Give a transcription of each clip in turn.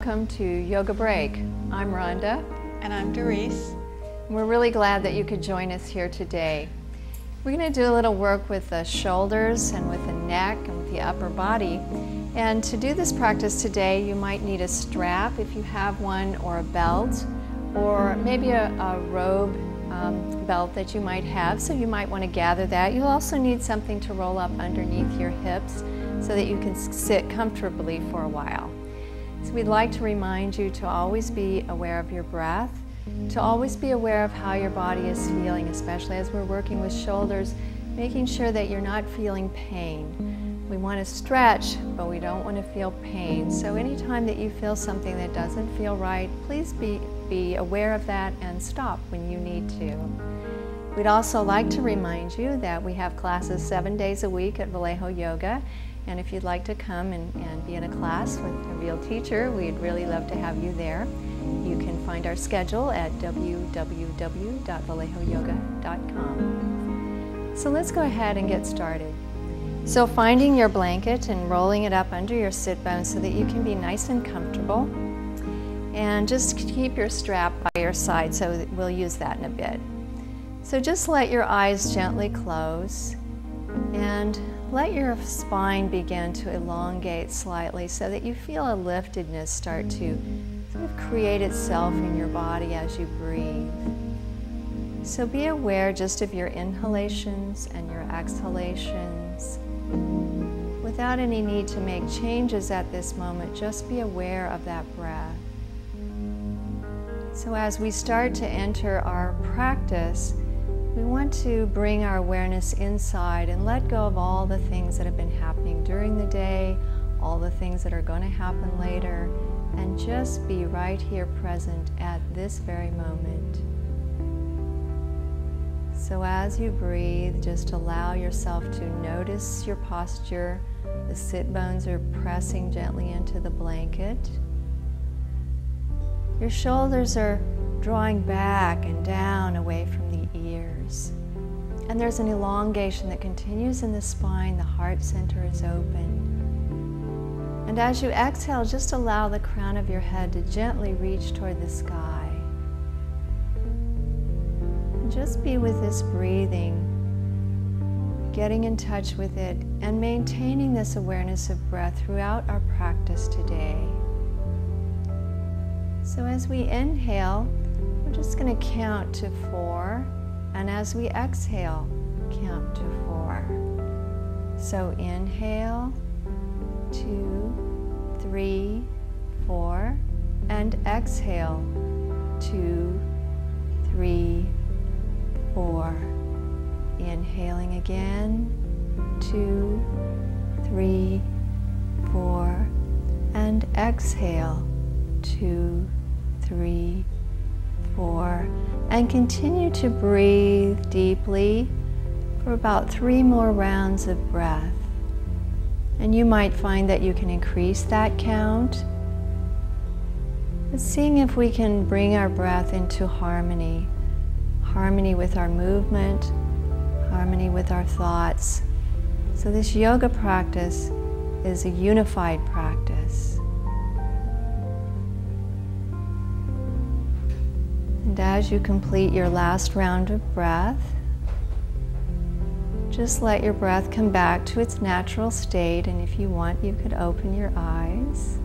welcome to Yoga Break. I'm Rhonda. And I'm Doris. We're really glad that you could join us here today. We're going to do a little work with the shoulders and with the neck and with the upper body. And to do this practice today, you might need a strap if you have one, or a belt, or maybe a robe belt that you might have, so you might want to gather that. You'll also need something to roll up underneath your hips so that you can sit comfortably for a while. So we'd like to remind you to always be aware of your breath, to always be aware of how your body is feeling, especially as we're working with shoulders, making sure that you're not feeling pain. We want to stretch, but we don't want to feel pain. So anytime that you feel something that doesn't feel right, please be aware of that and stop when you need to. We'd also like to remind you that we have classes 7 days a week at Vallejo Yoga. And if you'd like to come and be in a class with a real teacher, we'd really love to have you there. You can find our schedule at www.vallejoyoga.com. So let's go ahead and get started. So finding your blanket and rolling it up under your sit bones so that you can be nice and comfortable. And just keep your strap by your side, so we'll use that in a bit. So just let your eyes gently close and let your spine begin to elongate slightly so that you feel a liftedness start to sort of create itself in your body as you breathe. So be aware just of your inhalations and your exhalations. Without any need to make changes at this moment, just be aware of that breath. So as we start to enter our practice, we want to bring our awareness inside and let go of all the things that have been happening during the day, all the things that are going to happen later, and just be right here present at this very moment. So as you breathe, just allow yourself to notice your posture. The sit bones are pressing gently into the blanket. Your shoulders are drawing back and down away from the ears. And there's an elongation that continues in the spine. The heart center is open. And as you exhale, just allow the crown of your head to gently reach toward the sky. And just be with this breathing, getting in touch with it, and maintaining this awareness of breath throughout our practice today. So as we inhale, we're just going to count to 4, and as we exhale, count to 4. So inhale, 2, 3, 4, and exhale, 2, 3, 4. Inhaling again, 2, 3, 4, and exhale, 2, 3, 4, and continue to breathe deeply for about 3 more rounds of breath. And you might find that you can increase that count. But seeing if we can bring our breath into harmony, harmony with our movement, harmony with our thoughts. So this yoga practice is a unified practice. And as you complete your last round of breath, just let your breath come back to its natural state, and if you want, you could open your eyes.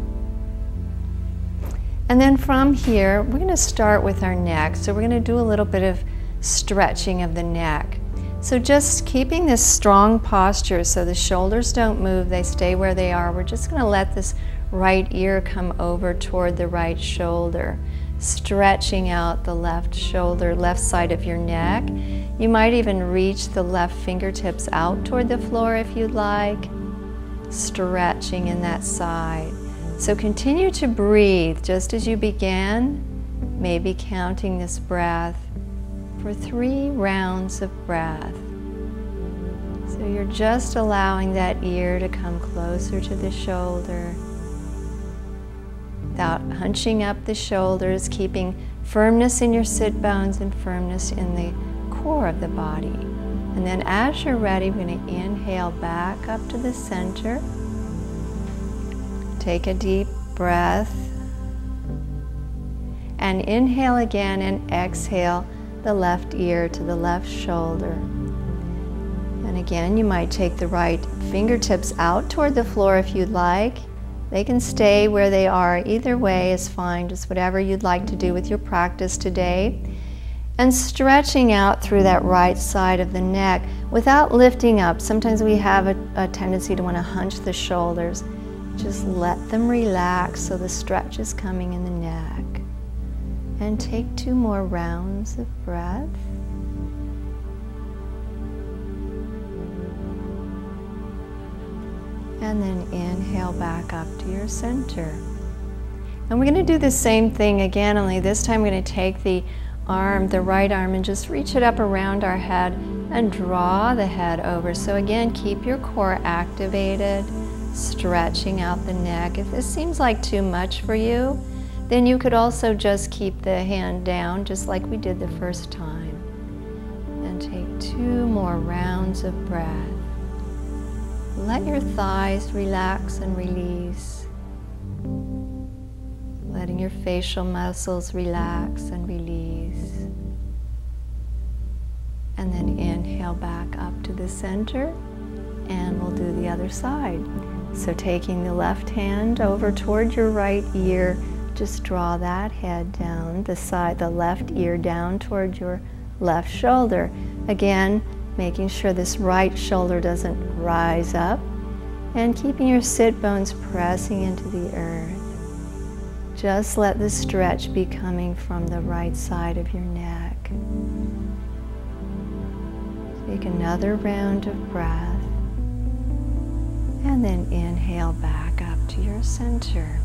And then from here, we're going to start with our neck. So we're going to do a little bit of stretching of the neck. So just keeping this strong posture so the shoulders don't move, they stay where they are. We're just going to let this right ear come over toward the right shoulder, stretching out the left shoulder, left side of your neck. You might even reach the left fingertips out toward the floor if you'd like, stretching in that side. So continue to breathe just as you began, maybe counting this breath for 3 rounds of breath. So you're just allowing that ear to come closer to the shoulder without hunching up the shoulders, keeping firmness in your sit bones and firmness in the core of the body. And then as you're ready, we're going to inhale back up to the center. Take a deep breath And inhale again and exhale the left ear to the left shoulder. And again, you might take the right fingertips out toward the floor if you'd like. They can stay where they are. Either way is fine, just whatever you'd like to do with your practice today. And stretching out through that right side of the neck without lifting up. Sometimes we have a tendency to want to hunch the shoulders. Just let them relax so the stretch is coming in the neck. And take 2 more rounds of breath. And then inhale back up to your center. And we're going to do the same thing again, only this time we're going to take the right arm, and just reach it up around our head and draw the head over. So again, keep your core activated, stretching out the neck. If this seems like too much for you, then you could also just keep the hand down, just like we did the first time. And take 2 more rounds of breath. Let your thighs relax and release. Letting your facial muscles relax and release. And then inhale back up to the center, and we'll do the other side. So taking the left hand over toward your right ear, just draw that head down, the left ear down toward your left shoulder. Again, making sure this right shoulder doesn't rise up, and keeping your sit bones pressing into the earth. Just let the stretch be coming from the right side of your neck. Take another round of breath, and then inhale back up to your center.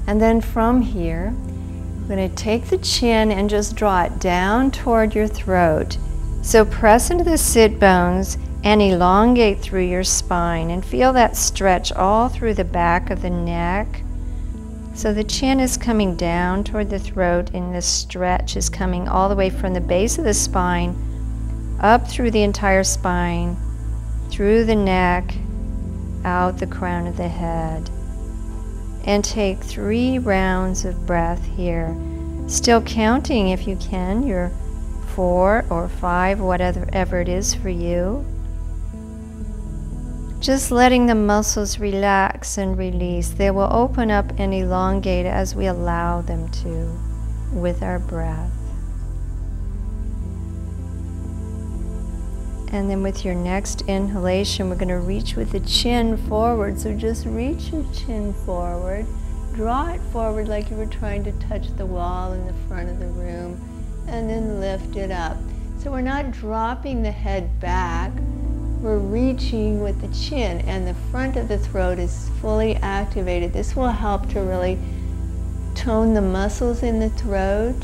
And then from here, we're going to take the chin and just draw it down toward your throat. So press into the sit bones and elongate through your spine, and feel that stretch all through the back of the neck. So the chin is coming down toward the throat, and the stretch is coming all the way from the base of the spine, up through the entire spine, through the neck, out the crown of the head. And take 3 rounds of breath here. Still counting if you can, your 4 or 5, whatever it is for you. Just letting the muscles relax and release. They will open up and elongate as we allow them to with our breath. And then with your next inhalation, we're going to reach with the chin forward. So just reach your chin forward. Draw it forward like you were trying to touch the wall in the front of the room. And then lift it up. So we're not dropping the head back. We're reaching with the chin, and the front of the throat is fully activated. This will help to really tone the muscles in the throat,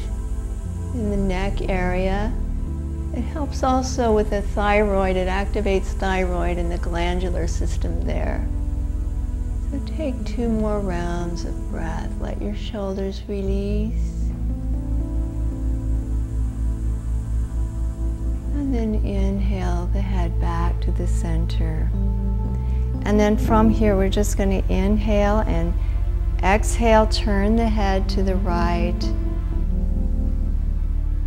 in the neck area. It helps also with the thyroid. It activates thyroid and the glandular system there. So take 2 more rounds of breath. Let your shoulders release. And then inhale the head back to the center. And then from here, we're just going to inhale and exhale, turn the head to the right.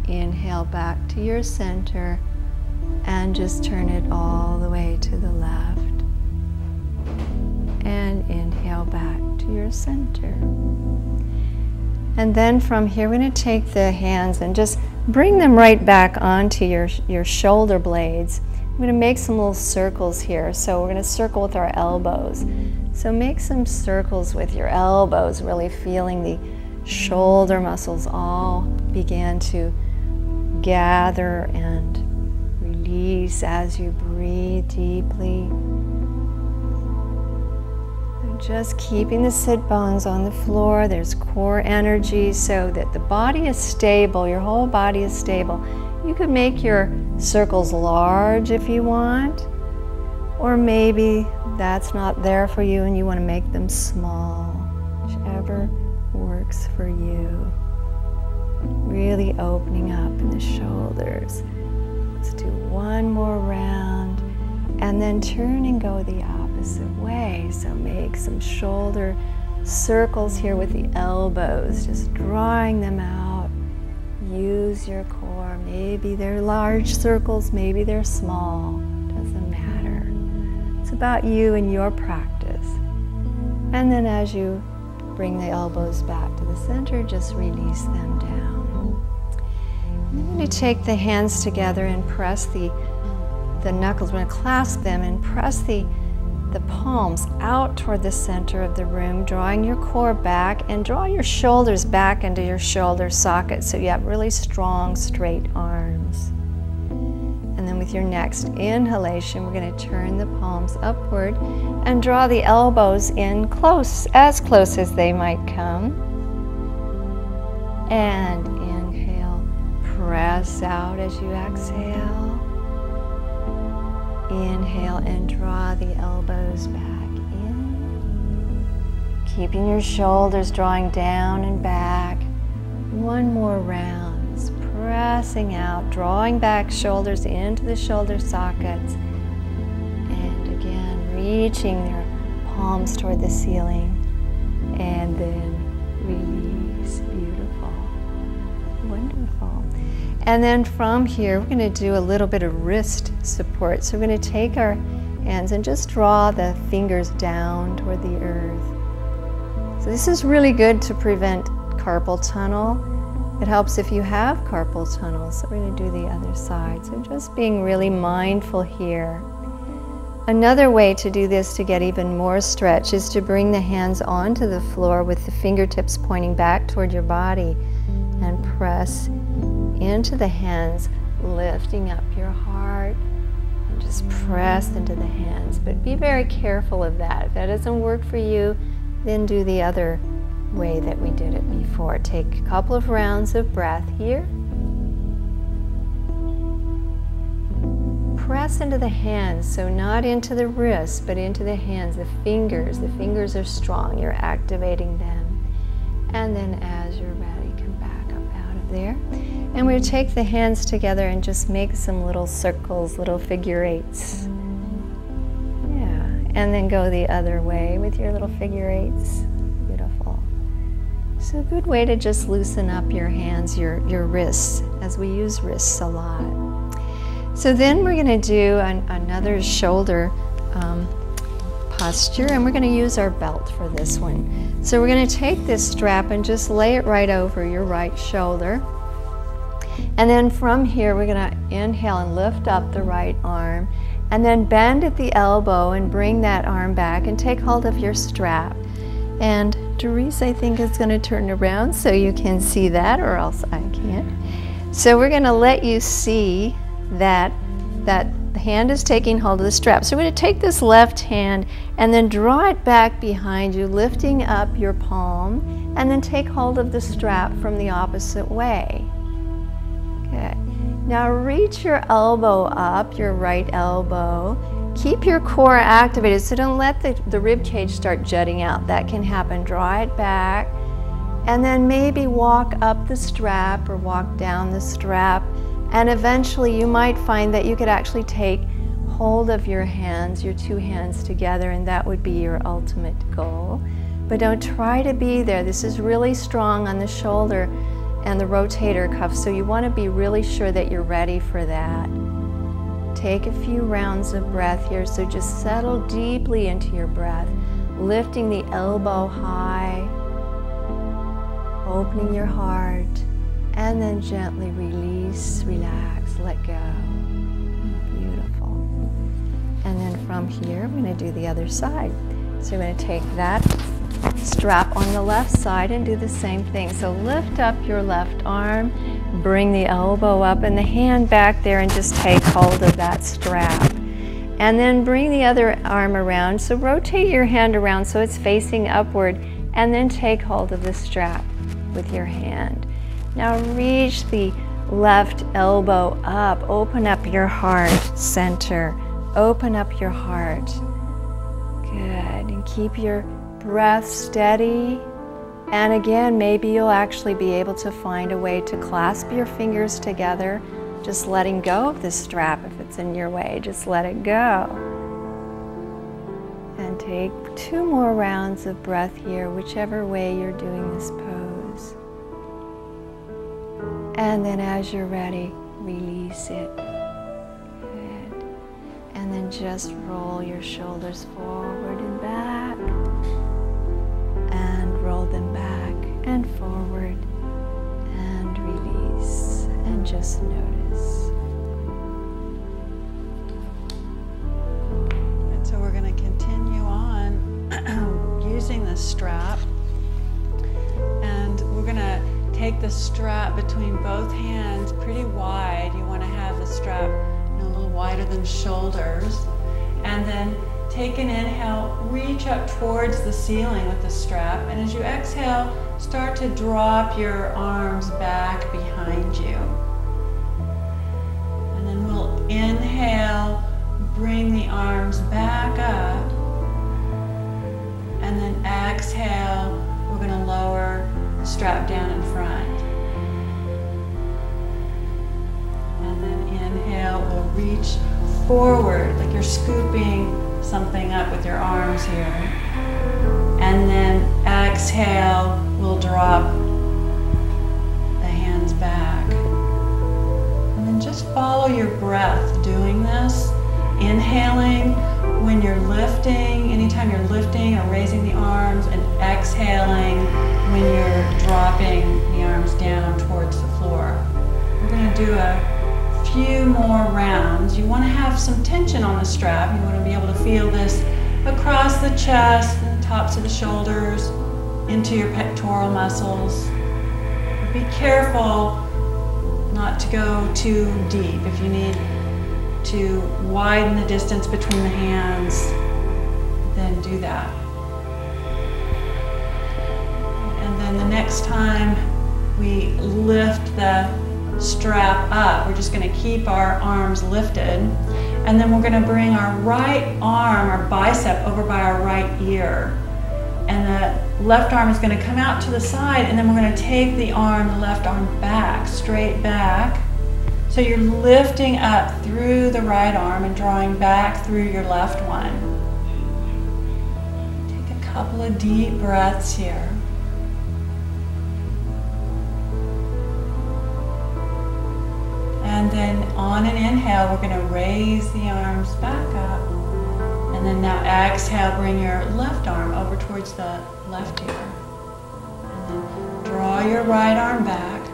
Inhale back to your center, and just turn it all the way to the left. And inhale back to your center. And then from here, we're going to take the hands and just bring them right back onto your shoulder blades. I'm going to make some little circles here. So we're going to circle with our elbows. So make some circles with your elbows, really feeling the shoulder muscles all begin to gather and release as you breathe deeply. Just keeping the sit bones on the floor. There's core energy so that the body is stable, your whole body is stable. You could make your circles large if you want, or maybe that's not there for you and you want to make them small, whichever works for you. Really opening up in the shoulders. Let's do 1 more round, and then turn and go the opposite way. So make some shoulder circles here with the elbows, just drawing them out. Use your core. Maybe they're large circles, maybe they're small. Doesn't matter. It's about you and your practice. And then as you bring the elbows back to the center, just release them down. And then you take the hands together and press the knuckles. We're going to clasp them and press the palms out toward the center of the room, drawing your core back, and draw your shoulders back into your shoulder sockets so you have really strong, straight arms. And then with your next inhalation, we're going to turn the palms upward and draw the elbows in close as they might come. And inhale, press out as you exhale. Inhale and draw the elbows back in. Keeping your shoulders drawing down and back. One more round. Pressing out, drawing back shoulders into the shoulder sockets. And again, reaching their palms toward the ceiling. And then release. Beautiful. Wonderful. And then from here, we're going to do a little bit of wrist support. So we're going to take our hands and just draw the fingers down toward the earth. So this is really good to prevent carpal tunnel. It helps if you have carpal tunnel. So we're going to do the other side. So just being really mindful here. Another way to do this to get even more stretch is to bring the hands onto the floor with the fingertips pointing back toward your body and press into the hands, lifting up your heart, and just press into the hands. But be very careful of that. If that doesn't work for you, then do the other way that we did it before. Take a couple of rounds of breath here. Press into the hands, so not into the wrists, but into the hands, the fingers. The fingers are strong. You're activating them. And then as you're ready, come back up out of there. And we'll take the hands together and just make some little circles, little figure eights. Yeah, and then go the other way with your little figure eights. Beautiful. So a good way to just loosen up your hands, your wrists, as we use wrists a lot. So then we're going to do another shoulder posture, and we're going to use our belt for this one. So we're going to take this strap and just lay it right over your right shoulder. And then from here, we're going to inhale and lift up the right arm, and then bend at the elbow and bring that arm back and take hold of your strap. And Doris, I think, is going to turn around so you can see that, or else I can't. So we're going to let you see that the hand is taking hold of the strap. So we're going to take this left hand and then draw it back behind you, lifting up your palm, and then take hold of the strap from the opposite way. Good. Now reach your elbow up, your right elbow. Keep your core activated, so don't let the rib cage start jutting out. That can happen. Draw it back, and then maybe walk up the strap or walk down the strap, and eventually you might find that you could actually take hold of your hands, your two hands together, and that would be your ultimate goal. But don't try to be there. This is really strong on the shoulder and the rotator cuff, so you want to be really sure that you're ready for that. Take a few rounds of breath here, so just settle deeply into your breath, lifting the elbow high, opening your heart, and then gently release, relax, let go. Beautiful. And then from here, we're going to do the other side. So we're going to take that strap on the left side and do the same thing. So lift up your left arm, bring the elbow up and the hand back there and just take hold of that strap. And then bring the other arm around. So rotate your hand around so it's facing upward, and then take hold of the strap with your hand. Now reach the left elbow up, open up your heart center, open up your heart. Good, and keep your breath steady. And again, maybe you'll actually be able to find a way to clasp your fingers together, just letting go of the strap if it's in your way. Just let it go. And Take 2 more rounds of breath here, whichever way you're doing this pose. And then as you're ready, release it. Good. And then just roll your shoulders forward and back. And roll them back and forward. And release. And just notice. And so we're going to continue on using this strap. And we're going to take the strap between both hands pretty wide. You want to have the strap a little wider than shoulders. And then take an inhale, reach up towards the ceiling with the strap. And as you exhale, start to drop your arms back behind you. And then we'll inhale, bring the arms back up. And then exhale, we're going to lower the strap down in front. And then inhale, we'll reach forward like you're scooping something up with your arms here. And then exhale, we'll drop the hands back. And then just follow your breath doing this. Inhaling when you're lifting, anytime you're lifting or raising the arms, and exhaling when you're dropping the arms down towards the floor. We're going to do a few more rounds. You want to have some tension on the strap. You want to be able to feel this across the chest and the tops of the shoulders, into your pectoral muscles. Be careful not to go too deep. If you need to widen the distance between the hands, then do that. And then the next time we lift the strap up, we're just going to keep our arms lifted, and then we're going to bring our right arm, our bicep, over by our right ear, and the left arm is going to come out to the side, and then we're going to take the left arm back, straight back. So you're lifting up through the right arm and drawing back through your left one. Take a couple of deep breaths here. And then on an inhale, we're going to raise the arms back up. And then now exhale, bring your left arm over towards the left ear. And then draw your right arm back.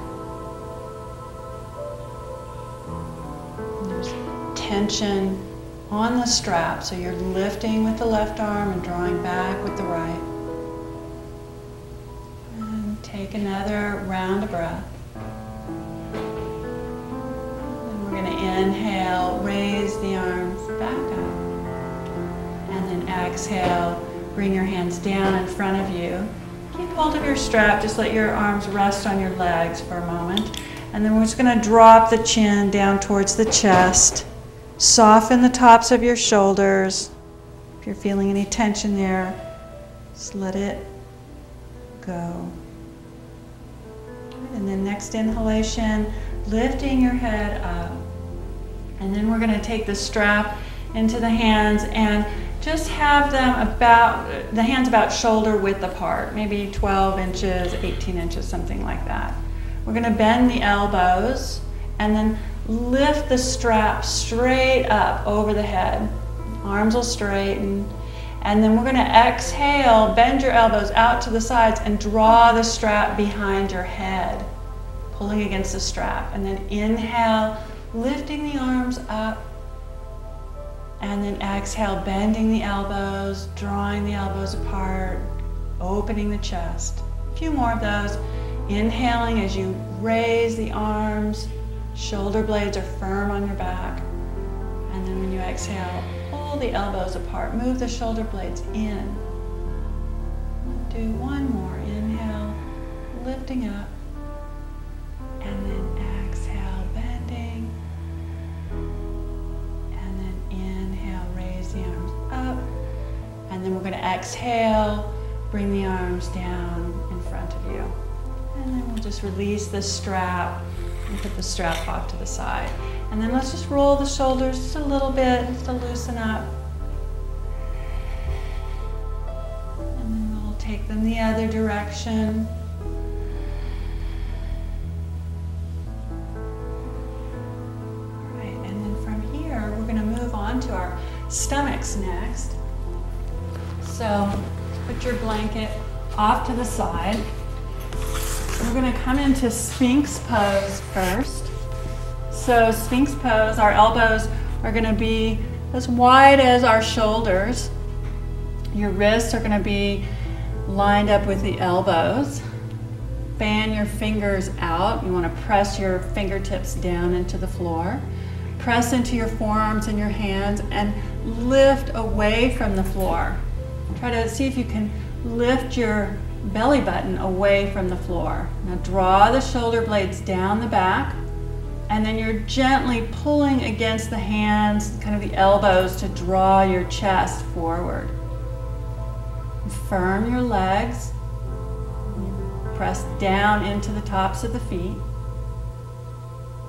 Tension on the strap, so you're lifting with the left arm and drawing back with the right. And take another round of breath. And we're going to inhale, raise the arms back up. And then exhale, bring your hands down in front of you. Keep hold of your strap, just let your arms rest on your legs for a moment. And then we're just going to drop the chin down towards the chest. Soften the tops of your shoulders. If you're feeling any tension there, just let it go. And then next inhalation, lifting your head up. And then we're going to take the strap into the hands and just have them the hands about shoulder width apart, maybe 12 inches, 18 inches, something like that. We're going to bend the elbows and then lift the strap straight up over the head. Arms will straighten. And then we're going to exhale, bend your elbows out to the sides and draw the strap behind your head, pulling against the strap. And then inhale, lifting the arms up. And then exhale, bending the elbows, drawing the elbows apart, opening the chest. A few more of those. Inhaling as you raise the arms. Shoulder blades are firm on your back. And then when you exhale, pull the elbows apart. Move the shoulder blades in. Do one more. Inhale, lifting up. And then exhale, bending. And then inhale, raise the arms up. And then we're going to exhale, bring the arms down in front of you. And then we'll just release the strap and put the strap off to the side. And then let's just roll the shoulders just a little bit, just to loosen up. take them the other direction. All right, and then from here, we're going to move on to our stomachs next. So put your blanket off to the side. We're going to come into Sphinx pose first. So Sphinx pose, our elbows are going to be as wide as our shoulders. Your wrists are going to be lined up with the elbows. Fan your fingers out. You want to press your fingertips down into the floor. Press into your forearms and your hands and lift away from the floor. Try to see if you can lift your belly button away from the floor. Now draw the shoulder blades down the back, and then you're gently pulling against the hands, kind of the elbows, to draw your chest forward. Firm your legs. Press down into the tops of the feet.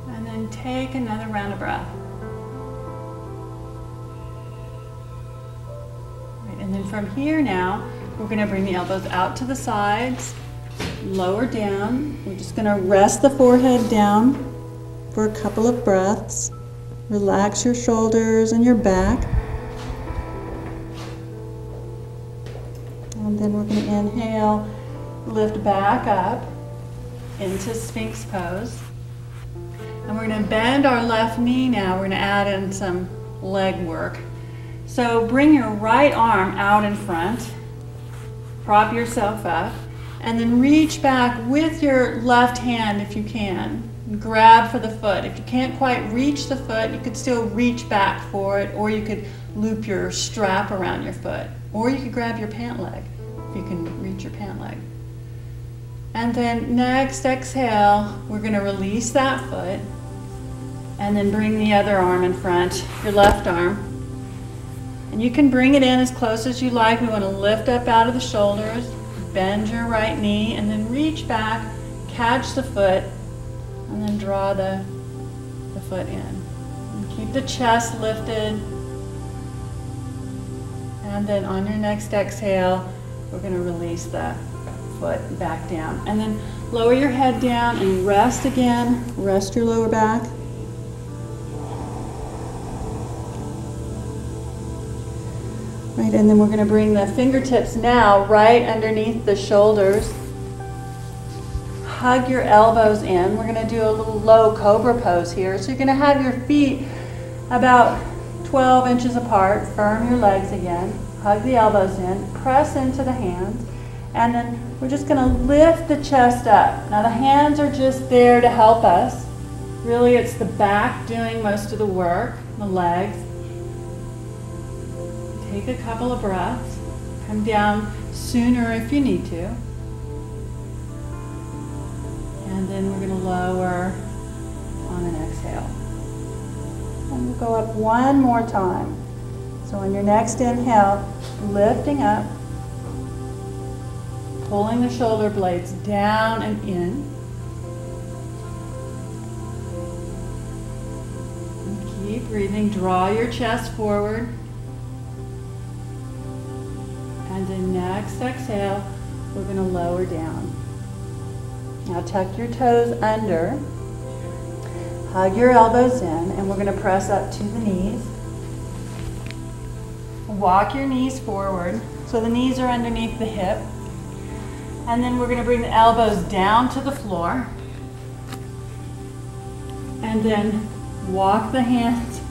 And then take another round of breath. Right, and then from here now, we're going to bring the elbows out to the sides, lower down. We're just going to rest the forehead down for a couple of breaths. Relax your shoulders and your back. And then we're going to inhale, lift back up into Sphinx pose. And we're going to bend our left knee now. We're going to add in some leg work. So bring your right arm out in front. Prop yourself up, and then reach back with your left hand if you can. Grab for the foot. If you can't quite reach the foot, you could still reach back for it, or you could loop your strap around your foot, or you could grab your pant leg if you can reach your pant leg. And then next exhale, we're going to release that foot, and then bring the other arm in front, your left arm. And you can bring it in as close as you like. We want to lift up out of the shoulders, bend your right knee, and then reach back, catch the foot, and then draw the foot in. And keep the chest lifted. And then on your next exhale, we're going to release the foot back down. And then lower your head down and rest again. Rest your lower back. Right, and then we're going to bring the fingertips now right underneath the shoulders. Hug your elbows in. We're going to do a little low cobra pose here. So you're going to have your feet about 12 inches apart. Firm your legs again. Hug the elbows in. Press into the hands. And then we're just going to lift the chest up. Now the hands are just there to help us. Really, it's the back doing most of the work, the legs. Take a couple of breaths. Come down sooner if you need to. And then we're going to lower on an exhale. And we'll go up one more time. So on your next inhale, lifting up, pulling the shoulder blades down and in. And keep breathing. Draw your chest forward. And then next exhale, we're going to lower down. Now tuck your toes under, hug your elbows in, and we're going to press up to the knees. Walk your knees forward, so the knees are underneath the hip. And then we're going to bring the elbows down to the floor. And then walk the hands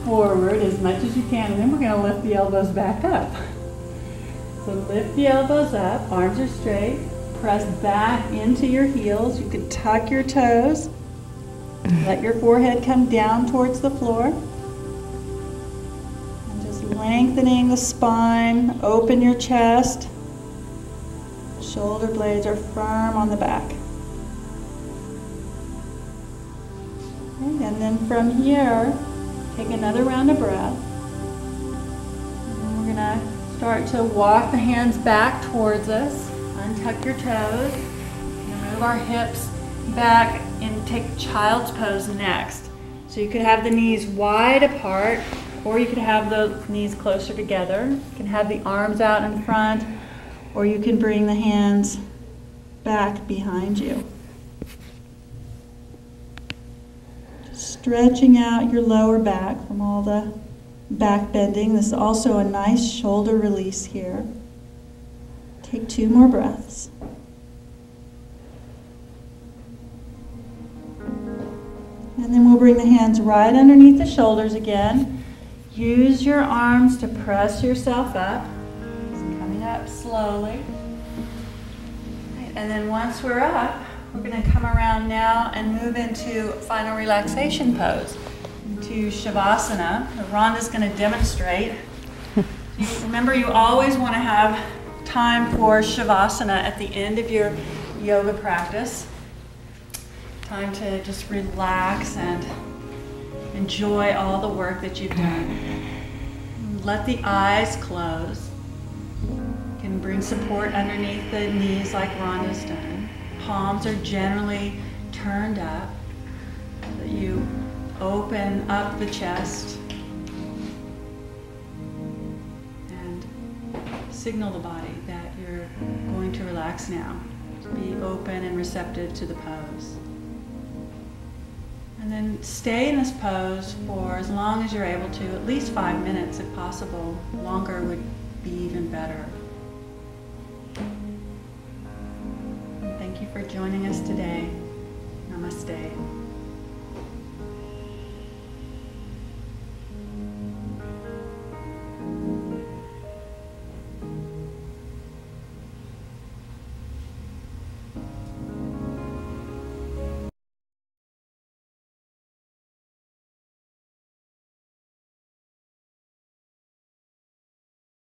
forward as much as you can, and then we're going to lift the elbows back up. So lift the elbows up, arms are straight, press back into your heels. You can tuck your toes, let your forehead come down towards the floor. And just lengthening the spine, open your chest. Shoulder blades are firm on the back. Okay, and then from here, take another round of breath. And then we're going to start to walk the hands back towards us. Untuck your toes. Move our hips back and take child's pose next. So you could have the knees wide apart, or you could have the knees closer together. You can have the arms out in front, or you can bring the hands back behind you. Stretching out your lower back from all the back bending. This is also a nice shoulder release here. Take 2 more breaths. And then we'll bring the hands right underneath the shoulders again. Use your arms to press yourself up. Just coming up slowly. And then once we're up, we're going to come around now and move into final relaxation pose, into Shavasana. Rhonda's going to demonstrate. Remember, you always want to have time for Shavasana at the end of your yoga practice. Time to just relax and enjoy all the work that you've done. Let the eyes close. You can bring support underneath the knees like Rhonda's done. Palms are generally turned up so that you open up the chest and signal the body that you're going to relax now. Be open and receptive to the pose. And then stay in this pose for as long as you're able to, at least 5 minutes if possible. Longer would be even better. And thank you for joining us today. Namaste.